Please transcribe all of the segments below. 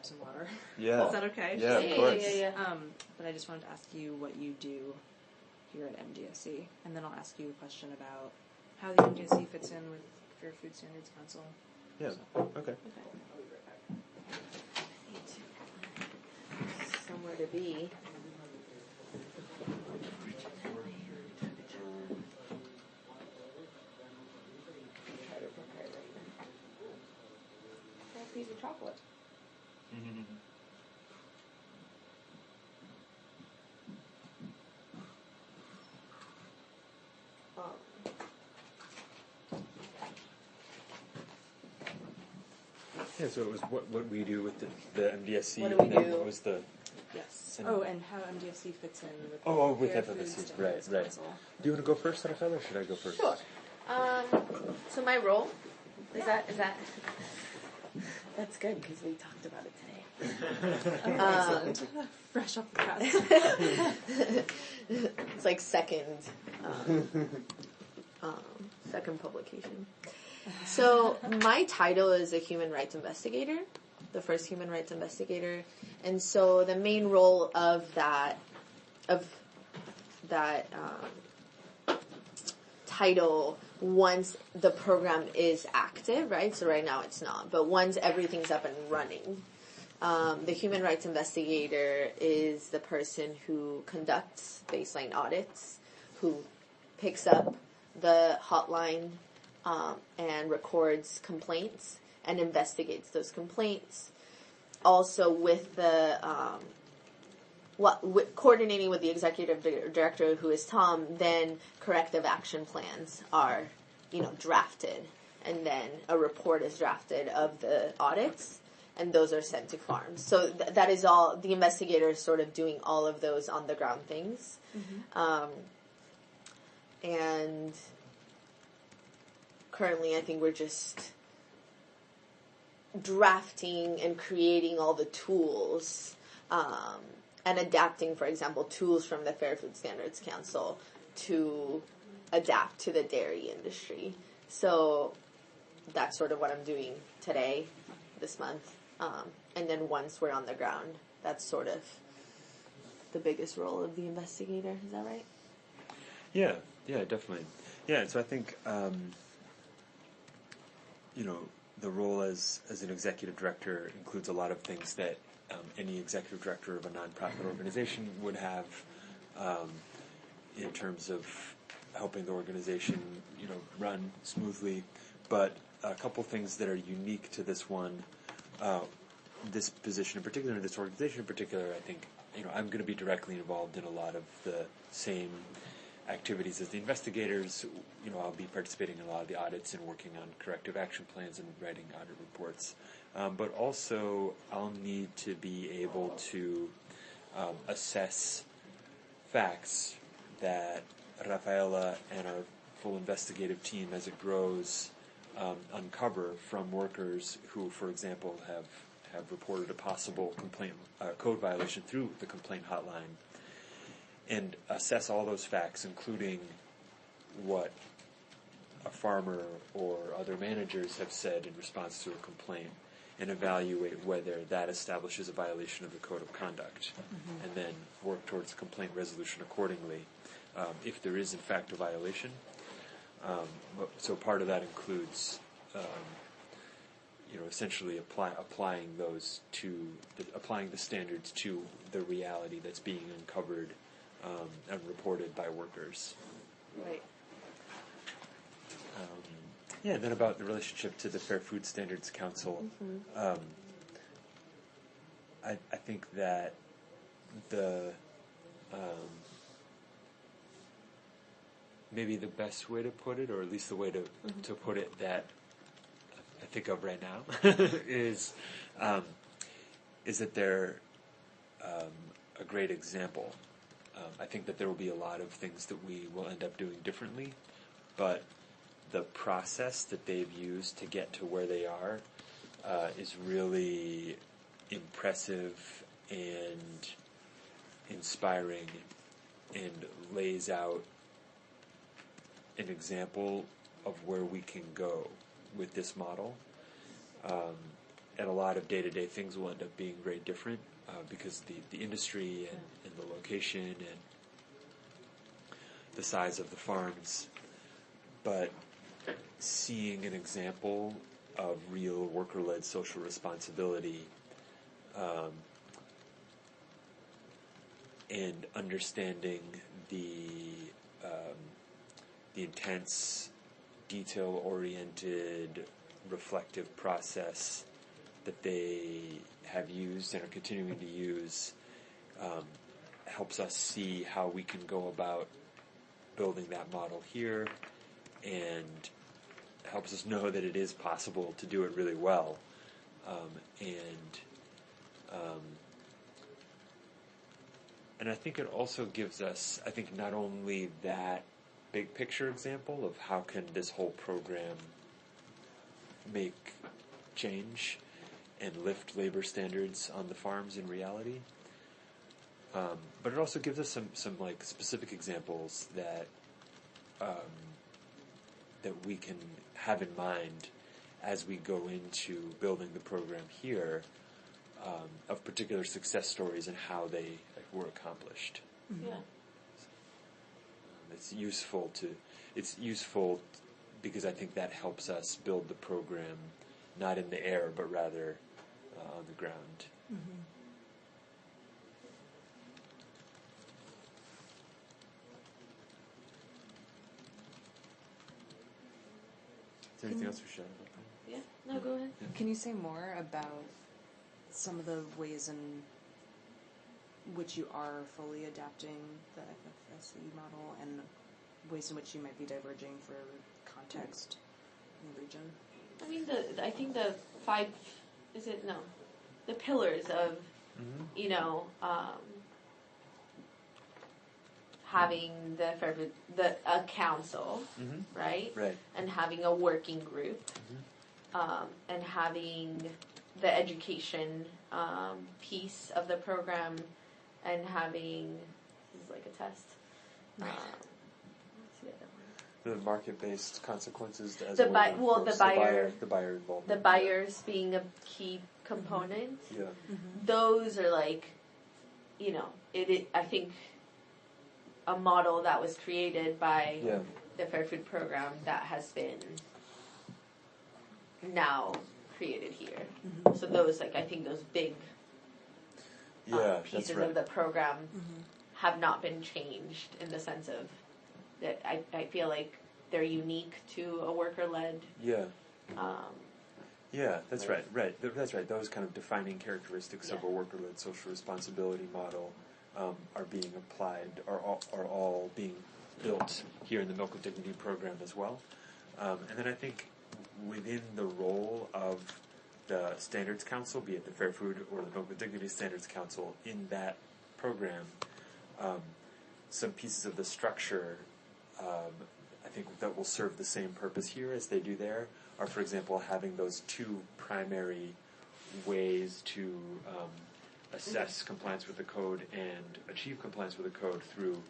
grab some water. Yeah. Is that okay? Yeah, of course. Yeah. But I just wanted to ask you what you do here at MDSC, and then I'll ask you a question about how the MDSC fits in with Fair Food Standards Council. Yeah. Okay. I'll be right back. Somewhere to be. A piece of chocolate. Yeah, so it was what we do with the MDSC. What do we do? What was the... Yes. And and how MDSC fits in with with Fair Food FFSC. Standards Right. Council. Do you want to go first, Rafael, or should I go first? Sure. So my role is that that's good because we talked about it today. Excellent. Fresh off the press. It's like second publication. So my title is a human rights investigator, the first human rights investigator, and so the main role of that title, once the program is active, right? So right now it's not, but once everything's up and running, the human rights investigator is the person who conducts baseline audits, who picks up the hotline and records complaints and investigates those complaints. Also with the coordinating with the executive director, who is Tom, then corrective action plans are, drafted, and then a report is drafted of the audits, and those are sent to farms. So that is all. The investigator is sort of doing all of those on the ground things, and currently, I think we're just drafting and creating all the tools. And adapting, for example, tools from the Fair Food Standards Council to adapt to the dairy industry. So that's sort of what I'm doing today, this month. And then once we're on the ground, that's sort of the biggest role of the investigator. Is that right? Yeah, definitely. Yeah, so I think, the role as an executive director includes a lot of things that any executive director of a nonprofit organization would have in terms of helping the organization, run smoothly. But a couple things that are unique to this one, this position in particular, this organization in particular, I think, I'm going to be directly involved in a lot of the same activities as the investigators. I'll be participating in a lot of the audits and working on corrective action plans and writing audit reports. But also, I'll need to be able to assess facts that Rafaela and our full investigative team, as it grows, uncover from workers who, for example, have reported a possible complaint code violation through the complaint hotline, and assess all those facts, including what a farmer or other managers have said in response to a complaint, and evaluate whether that establishes a violation of the code of conduct, and then work towards complaint resolution accordingly, if there is in fact a violation. So part of that includes, essentially applying applying the standards to the reality that's being uncovered and reported by workers. Right. And then about the relationship to the Fair Food Standards Council, I think that maybe the best way to put it, or at least the way to put it that I think of right now, is that they're a great example. I think that there will be a lot of things that we will end up doing differently, but the process that they've used to get to where they are is really impressive and inspiring, and lays out an example of where we can go with this model. and a lot of day-to-day things will end up being very different because the industry and the location and the size of the farms. But seeing an example of real worker-led social responsibility and understanding the intense, detail-oriented, reflective process that they have used and are continuing to use helps us see how we can go about building that model here, and helps us know that it is possible to do it really well. And I think it also gives us, I think, not only that big picture example of how can this whole program make change and lift labor standards on the farms in reality, but it also gives us some like specific examples that that we can have in mind as we go into building the program here, of particular success stories and how they were accomplished. Mm-hmm. Yeah. It's useful because I think that helps us build the program not in the air but rather on the ground. Mm-hmm. Is there anything else we should about that? Yeah. No, go ahead. Yeah. Can you say more about some of the ways in which you are fully adapting the FFSE model and ways in which you might be diverging for context in the region? I mean, I think the the pillars of, having a council, right? Right. And having a working group, and having the education piece of the program, and having, this is like a test. What's the other one? The market-based consequences as The well. the buyer involvement. The buyers being a key component. Yeah. Mm-hmm. Those are like, I think a model that was created by the Fair Food Program that has been now created here. Mm-hmm. So those, I think those big pieces that's right. of the program Mm-hmm. have not been changed in the sense of that I feel like they're unique to a worker-led. Yeah. That's right. That's right. Those kind of defining characteristics of a worker-led social responsibility model are being applied, are all being built here in the Milk with Dignity program as well. And then I think within the role of the Standards Council, be it the Fair Food or the Milk with Dignity Standards Council, in that program, some pieces of the structure I think that will serve the same purpose here as they do there are, for example, having those two primary ways to assess compliance with the code and achieve compliance with the code through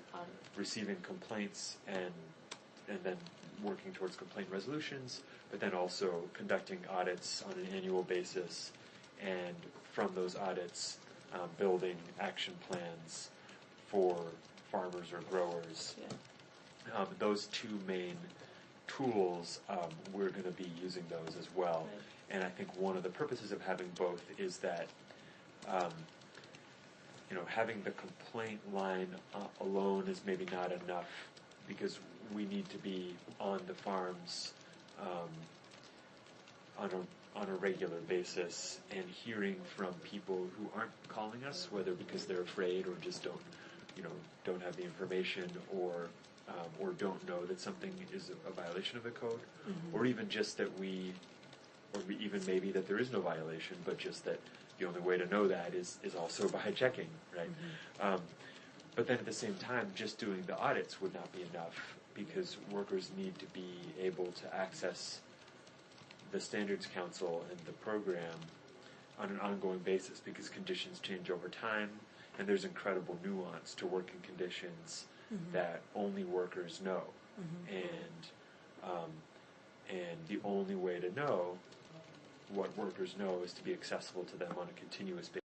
receiving complaints and then working towards complaint resolutions, but then also conducting audits on an annual basis, and from those audits building action plans for farmers or growers. Yeah. Those two main tools, we're going to be using those as well. Right. And I think one of the purposes of having both is that, having the complaint line alone is maybe not enough, because we need to be on the farms on a regular basis and hearing from people who aren't calling us, whether because they're afraid or just don't have the information, or don't know that something is a violation of the code, or even just that even maybe that there is no violation, but just that the only way to know that is also by checking, right? But then at the same time, just doing the audits would not be enough, because workers need to be able to access the Standards Council and the program on an ongoing basis, because conditions change over time, and there's incredible nuance to working conditions that only workers know, and the only way to know what workers know is to be accessible to them on a continuous basis.